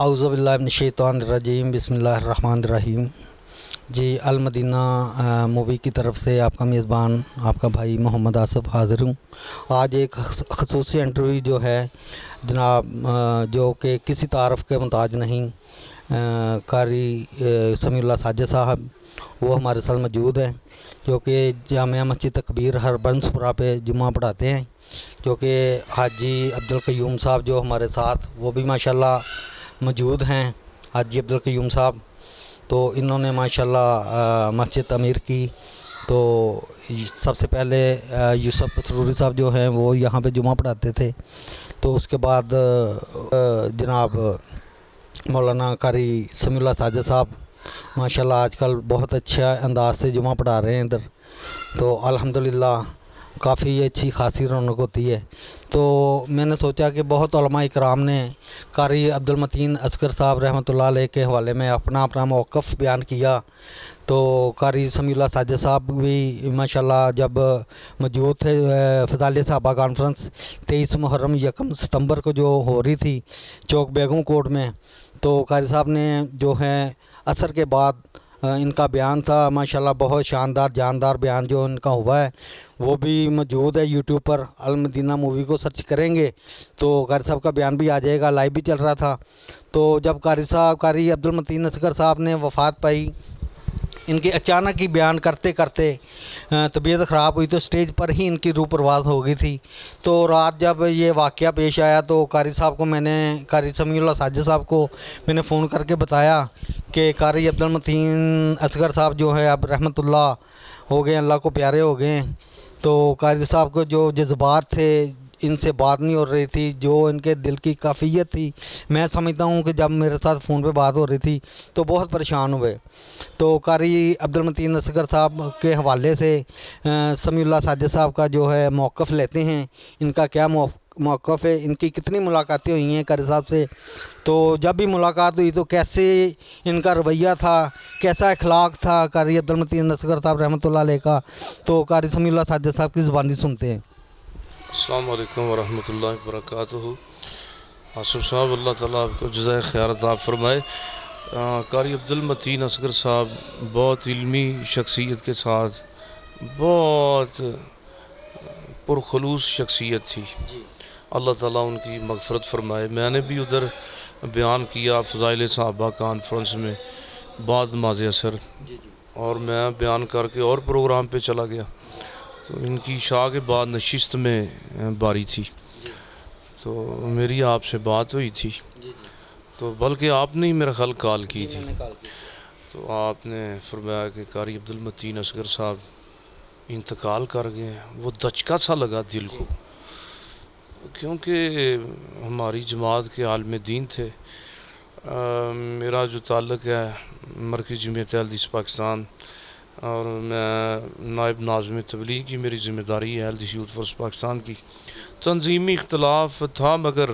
اعوذ باللہ من الشیطان الرجیم، بسم اللہ الرحمن الرحیم۔ جی المدینہ مووی کی طرف سے آپ کا میزبان، آپ کا بھائی محمد آصف حاضر ہوں۔ آج ایک خصوصی انٹرویو جو ہے جناب، جو کہ کسی تعارف کے محتاج نہیں، قاری سمیع اللہ ساجد صاحب وہ ہمارے ساتھ موجود ہیں، جو کہ جامعہ مسجد تکبیر ہربنسپورہ پہ جمعہ پڑھاتے ہیں، جو کہ حاجی عبدالقیوم صاحب جو ہمارے ساتھ وہ بھی ماشاءاللہ موجود ہیں، حاجی عبدالقیوم صاحب۔ تو انہوں نے ماشاءاللہ مسجد تعمیر کی۔ تو سب سے پہلے یوسف پسروری صاحب جو ہیں وہ یہاں پہ جمعہ پڑھاتے تھے، تو اس کے بعد جناب مولانا قاری سمیع اللہ ساجد صاحب ماشاءاللہ آج کل بہت اچھا انداز سے جمعہ پڑھا رہے ہیں ادھر، تو الحمدللہ کافی اچھی خاصی رونق ہوتی ہے۔ تو میں نے سوچا کہ بہت علماء اکرام نے قاری عبدالمتین اصغر صاحب رحمۃ اللہ علیہ کے حوالے میں اپنا موقف بیان کیا، تو قاری سمیع اللہ ساجد صاحب بھی ماشاءاللہ جب موجود تھے فضائل صحابہ کانفرنس 23 محرم 1 ستمبر کو جو ہو رہی تھی چوک بیگم کوٹ میں، تو قاری صاحب نے جو ہے عصر کے بعد ان کا بیان تھا، ماشاءاللہ بہت شاندار جاندار بیان جو ان کا ہوا ہے، وہ بھی موجود ہے یوٹیوب پر۔ المدینہ مووی کو سرچ کریں گے تو قاری صاحب کا بیان بھی آ جائے گا، لائیو بھی چل رہا تھا۔ تو جب قاری عبدالمتین اصغر صاحب نے وفات پائی، ان کے اچانک ہی بیان کرتے کرتے طبیعت خراب ہوئی، تو سٹیج پر ہی ان کی روح پرواز ہو گئی تھی۔ تو رات جب یہ واقعہ پیش آیا تو قاری صاحب کو قاری سمیع اللہ ساجد صاحب کو میں نے فون کر کے بتایا کہ قاری عبدالمتین اصغر صاحب جو ہے اب رحمۃ اللہ ہو گئے، اللہ کو پیارے ہو گئے۔ تو قاری صاحب کو جو جذبات تھے، ان سے بات نہیں ہو رہی تھی، جو ان کے دل کی کیفیت تھی، میں سمجھتا ہوں کہ جب میرے ساتھ فون پہ بات ہو رہی تھی تو بہت پریشان ہوئے۔ تو قاری عبدالمتین اصغر صاحب کے حوالے سے سمیع اللہ ساجد صاحب کا جو ہے موقف لیتے ہیں، ان کا کیا موقف ہے، ان کی کتنی ملاقاتیں ہوئی ہیں قاری صاحب سے، تو جب بھی ملاقات ہوئی تو کیسے ان کا رویہ تھا، کیسا اخلاق تھا قاری عبدالمتین اصغر صاحب رحمۃ اللہ علیہ کا، تو قاری سمیع اللہ ساجد صاحب کی زبانی سنتے ہیں۔ السلام علیکم ورحمۃ اللہ وبرکاتہ۔ آصف صاحب اللہ تعالیٰ آپ کو جزائے خیر عطا فرمائے۔ قاری عبدالمتین اصغر صاحب بہت علمی شخصیت کے ساتھ بہت پرخلوص شخصیت تھی، اللہ تعالیٰ ان کی مغفرت فرمائے۔ میں نے بھی ادھر بیان کیا فضائل صحابہ کانفرنس میں بعد نماز عصر، اور میں بیان کر کے اور پروگرام پہ چلا گیا، تو ان کی شاہ کے بعد نشست میں باری تھی، تو میری آپ سے بات ہوئی تھی، تو بلکہ آپ نے ہی میرا خیال کال کی تھی، تو آپ نے فرمایا کہ قاری عبدالمتین اصغر صاحب انتقال کر گئے ہیں۔ وہ دھچکا سا لگا دل کو، کیونکہ ہماری جماعت کے عالم دین تھے۔ میرا جو تعلق ہے مرکز جمعیت اہل حدیث پاکستان، اور میں نائب ناظم تبلیغ کی میری ذمہ داری ہے اہل حدیث یوتھ فورس پاکستان کی۔ تنظیمی اختلاف تھا، مگر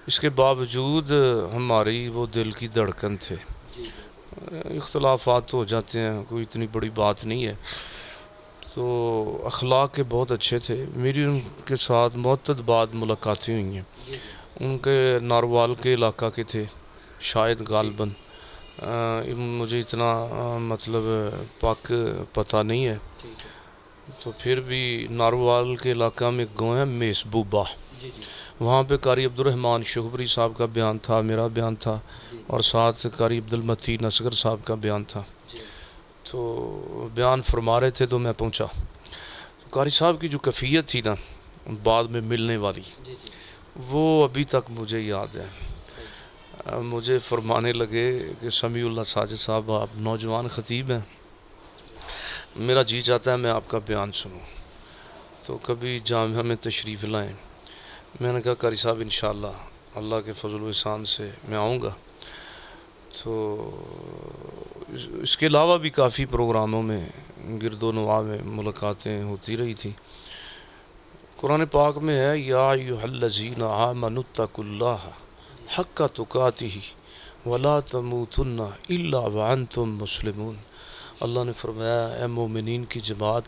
اس کے باوجود ہماری وہ دل کی دھڑکن تھے۔ اختلافات تو ہو جاتے ہیں، کوئی اتنی بڑی بات نہیں ہے، تو اخلاق کے بہت اچھے تھے۔ میری ان کے ساتھ متعدد بعد ملاقاتیں ہوئی ہیں۔ ان کے ناروال کے علاقہ کے تھے شاید غالباً، مجھے اتنا مطلب پاک پتہ نہیں ہے، تو پھر بھی ناروال کے علاقہ میں گاؤں ہے میسبوبہ، وہاں پہ قاری عبدالرحمن شہبری صاحب کا بیان تھا، میرا بیان تھا، اور ساتھ قاری عبدالمتین اصغر صاحب کا بیان تھا، تو بیان فرما رہے تھے تو میں پہنچا۔ قاری صاحب کی جو کیفیت تھی نا بعد میں ملنے والی، وہ ابھی تک مجھے یاد ہے۔ مجھے فرمانے لگے کہ سمیع اللہ ساجد صاحب آپ نوجوان خطیب ہیں، میرا جی چاہتا ہے میں آپ کا بیان سنوں، تو کبھی جامعہ میں تشریف لائیں۔ میں نے کہا قاری صاحب انشاءاللہ اللہ کے فضل و احسان سے میں آؤں گا۔ تو اس کے علاوہ بھی کافی پروگراموں میں گرد و نواح میں ملاقاتیں ہوتی رہی تھیں۔ قرآن پاک میں ہے یا ایھا الذین آمنوا اتقوا اللہ حق تقاتہ ولا تموتن الا وانتم مسلمون۔ اللہ نے فرمایا اے مومنین کی جماعت،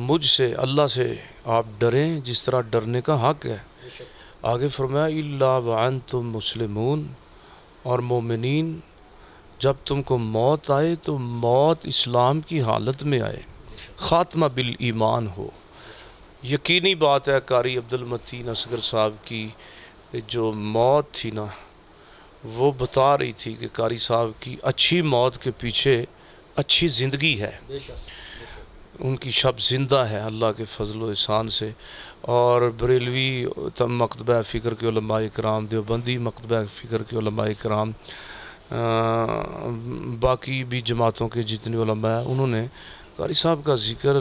مجھ سے اللہ سے آپ ڈریں جس طرح ڈرنے کا حق ہے، آگے فرمایا الا وانتم مسلمون، اور مومنین جب تم کو موت آئے تو موت اسلام کی حالت میں آئے، خاتمہ بالایمان ہو۔ یقینی بات ہے قاری عبدالمتین اصغر صاحب کی جو موت تھی نا، وہ بتا رہی تھی کہ قاری صاحب کی اچھی موت کے پیچھے اچھی زندگی ہے، ان کی شب زندہ ہے اللہ کے فضل و احسان سے۔ اور بریلوی مکتبہ فکر کے علماء کرام، دیوبندی مکتبہ فکر کے علماء کرام، باقی بھی جماعتوں کے جتنے علماء ہیں، انہوں نے قاری صاحب کا ذکر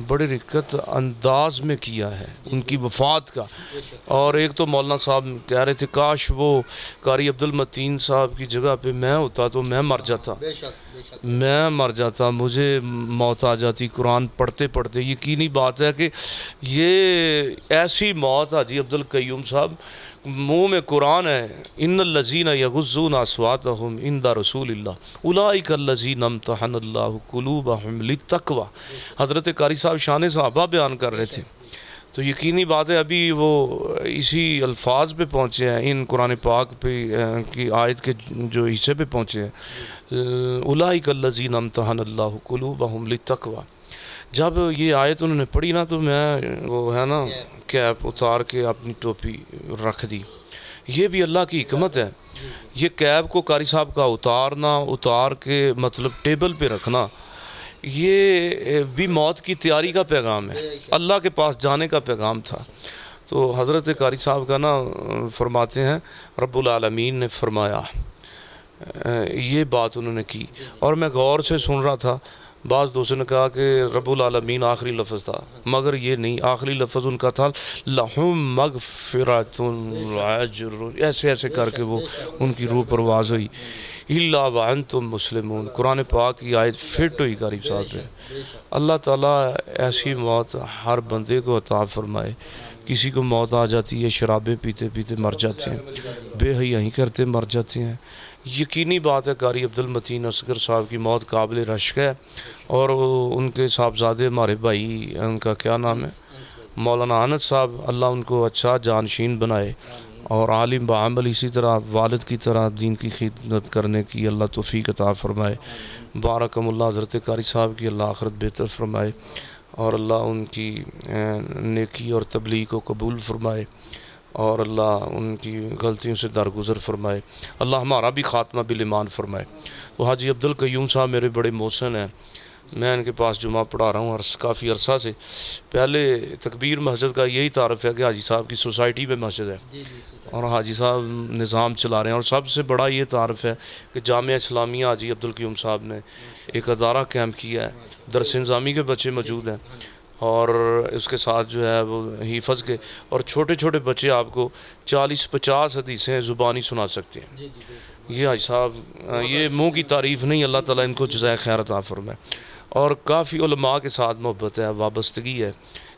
بڑے رقت انداز میں کیا ہے ان کی وفات کا۔ اور ایک تو مولانا صاحب کہہ رہے تھے کاش وہ قاری عبدالمتین صاحب کی جگہ پہ میں ہوتا تو میں مر جاتا، میں مر جاتا، مجھے موت آ جاتی قرآن پڑھتے پڑھتے۔ یقینی بات ہے کہ یہ ایسی موت حاجی عبدالقیوم صاحب، منہ میں قرآن ہے، ان الذین یغضون اصواتهم عند رسول اللہ اولئک الذین امتحن اللہ قلوبهم للتقوی۔ حضرت قاری صاحب شان صحابہ بیان کر رہے تھے، تو یقینی بات ہے ابھی وہ اسی الفاظ پہ پہنچے ہیں، ان قرآن پاک پہ کی آیت کے جو حصے پہ پہنچے ہیں، اولئک الذین امتحن اللہ قلوبهم للتقوی۔ جب یہ آیت انہوں نے پڑھی نا تو میں وہ ہے نا کیپ اتار کے اپنی ٹوپی رکھ دی۔ یہ بھی اللہ کی حکمت ہے، یہ کیپ کو قاری صاحب کا اتار کے مطلب ٹیبل پہ رکھنا، یہ بھی موت کی تیاری کا پیغام ہے، اللہ کے پاس جانے کا پیغام تھا۔ تو حضرت قاری صاحب کا نا فرماتے ہیں رب العالمین نے فرمایا، یہ بات انہوں نے کی۔ اور میں غور سے سن رہا تھا، بعض دوستوں نے کہا کہ رب العالمین آخری لفظ تھا، مگر یہ نہیں، آخری لفظ ان کا تھا لہم مغفرۃ واجر، ایسے ایسے کر کے وہ ان کی روح پرواز ہوئی۔ الا وانتم مسلمون، قرآن پاک کی آیت فٹ ہوئی قاری صاحب پہ۔ اللہ تعالیٰ ایسی موت ہر بندے کو عطا فرمائے۔ کسی کو موت آ جاتی ہے شرابیں پیتے پیتے مر جاتے ہیں، بے حیائی کرتے مر جاتے ہیں۔ یقینی بات ہے قاری عبدالمتین اصغر صاحب کی موت قابل رشک ہے، اور ان کے صاحبزادے ہمارے بھائی، ان کا کیا نام ہے، مولانا انس صاحب، اللہ ان کو اچھا جانشین بنائے، اور عالم بعمل اسی طرح والد کی طرح دین کی خدمت کرنے کی اللہ توفیق عطا فرمائے۔ بارکم اللہ حضرت قاری صاحب کی اللہ آخرت بہتر فرمائے، اور اللہ ان کی نیکی اور تبلیغ کو قبول فرمائے، اور اللہ ان کی غلطیوں سے درگزر فرمائے، اللہ ہمارا بھی خاتمہ بالایمان فرمائے۔ تو حاجی عبدالقیوم صاحب میرے بڑے محسن ہیں، میں ان کے پاس جمعہ پڑھا رہا ہوں کافی عرصہ سے۔ پہلے تکبیر مسجد کا یہی تعارف ہے کہ حاجی صاحب کی سوسائٹی میں مسجد ہے، اور حاجی صاحب نظام چلا رہے ہیں، اور سب سے بڑا یہ تعارف ہے کہ جامعہ اسلامیہ حاجی عبدالقیوم صاحب نے ایک ادارہ قائم کیا ہے، درس نظامی کے بچے موجود ہیں، اور اس کے ساتھ جو ہے وہ حفظ کے، اور چھوٹے چھوٹے بچے آپ کو 40-50 حدیثیں زبانی سنا سکتے ہیں۔ یہ حاجی صاحب، یہ منہ کی تعریف نہیں، اللہ تعالیٰ ان کو جزائے خیر عطا فرمائے۔ اور کافی علماء کے ساتھ محبت ہے، وابستگی ہے،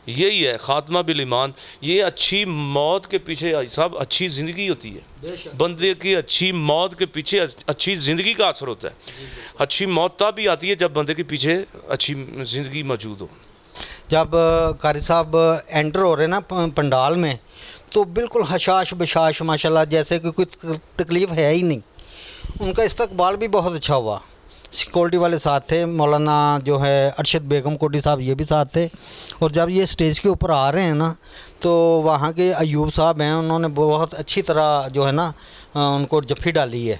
یہی ہے خاتمہ بالایمان۔ یہ اچھی موت کے پیچھے حاجی صاحب اچھی زندگی ہوتی ہے، بندے کی اچھی موت کے پیچھے اچھی زندگی کا اثر ہوتا ہے۔ اچھی موت تب بھی آتی ہے جب بندے کے پیچھے اچھی زندگی موجود ہو۔ جب قاری صاحب انٹر ہو رہے نا پنڈال میں، تو بالکل حشاش بشاش ماشاءاللہ، جیسے کہ کوئی تکلیف ہے ہی نہیں۔ ان کا استقبال بھی بہت اچھا ہوا، سیکورٹی والے ساتھ تھے، مولانا جو ہے ارشد بیگم کوٹی صاحب یہ بھی ساتھ تھے۔ اور جب یہ اسٹیج کے اوپر آ رہے ہیں نا، تو وہاں کے ایوب صاحب ہیں، انہوں نے بہت اچھی طرح جو ہے نا ان کو جفی ڈالی ہے،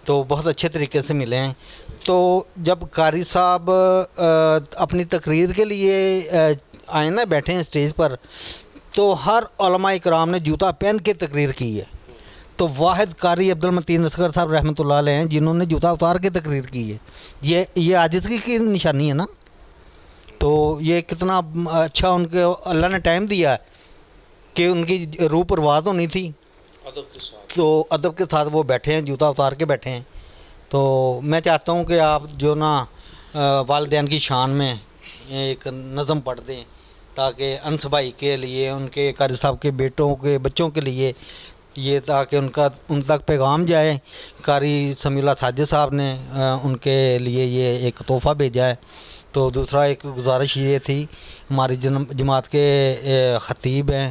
تو بہت اچھے طریقے سے ملے ہیں۔ تو جب قاری صاحب اپنی تقریر کے لیے آئے نا، بیٹھے ہیں اسٹیج پر، تو ہر علماء کرام نے جوتا پہن کے تقریر کی ہے، تو واحد قاری عبدالمتین اصغر صاحب رحمۃ اللہ علیہ ہیں جنہوں نے جوتا اتار کے تقریر کی ہے۔ یہ عاجزگی کی نشانی ہے نا، تو یہ کتنا اچھا ان کے اللہ نے ٹائم دیا ہے کہ ان کی روح پرواز ہونی تھی، تو ادب کے ساتھ وہ بیٹھے ہیں، جوتا اتار کے بیٹھے ہیں۔ تو میں چاہتا ہوں کہ آپ جو نا والدین کی شان میں ایک نظم پڑھ دیں، تاکہ انس بھائی کے لیے، ان کے قاری صاحب کے بیٹوں کے بچوں کے لیے، یہ تاکہ ان تک پیغام جائے۔ قاری سمیع اللہ ساجد صاحب نے ان کے لیے یہ ایک تحفہ بھیجا ہے۔ تو دوسرا ایک گزارش یہ تھی، ہماری جماعت کے خطیب ہیں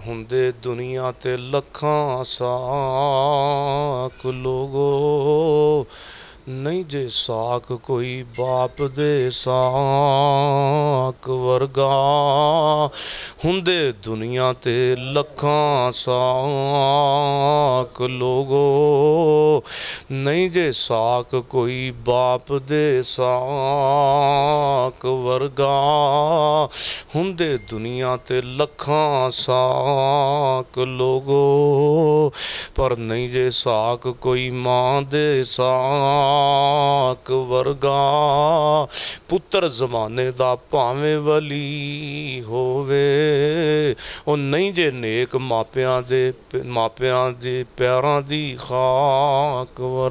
ਹੁੰਦੇ ਦੁਨੀਆ ਤੇ ਲੱਖਾਂ ਸਾਕ ਲੋਗੋ, ਨਹੀਂ ਜੇ ਸਾਕ ਕੋਈ ਬਾਪ ਦੇ ਸਾਕ ਵਰਗਾ। ਹੁੰਦੇ ਦੁਨੀਆ ਤੇ ਲੱਖਾਂ ਸਾਕ ਲੋਗੋ, ਨਹੀਂ ਜੇ ਸਾਕ ਕੋਈ ਬਾਪ ਦੇ ਸਾਕ ਵਰਗਾ। ਹੁੰਦੇ ਦੁਨੀਆ ਤੇ ਲੱਖਾਂ ਸਾਕ ਲੋਗੋ, ਪਰ ਨਹੀਂ ਜੇ ਸਾਕ ਕੋਈ ਮਾਂ ਦੇ ਸਾਕ ਵਰਗਾ। ਪੁੱਤਰ ਜ਼ਮਾਨੇ ਦਾ ਭਾਵੇਂ ਵਲੀ ਹੋਵੇ, ਉਹ ਨਹੀਂ ਜੇ ਨੇਕ ਮਾਪਿਆਂ ਦੇ ਪਿਆਰਾਂ ਦੀ ਖਾਕ ਵਰਗਾ।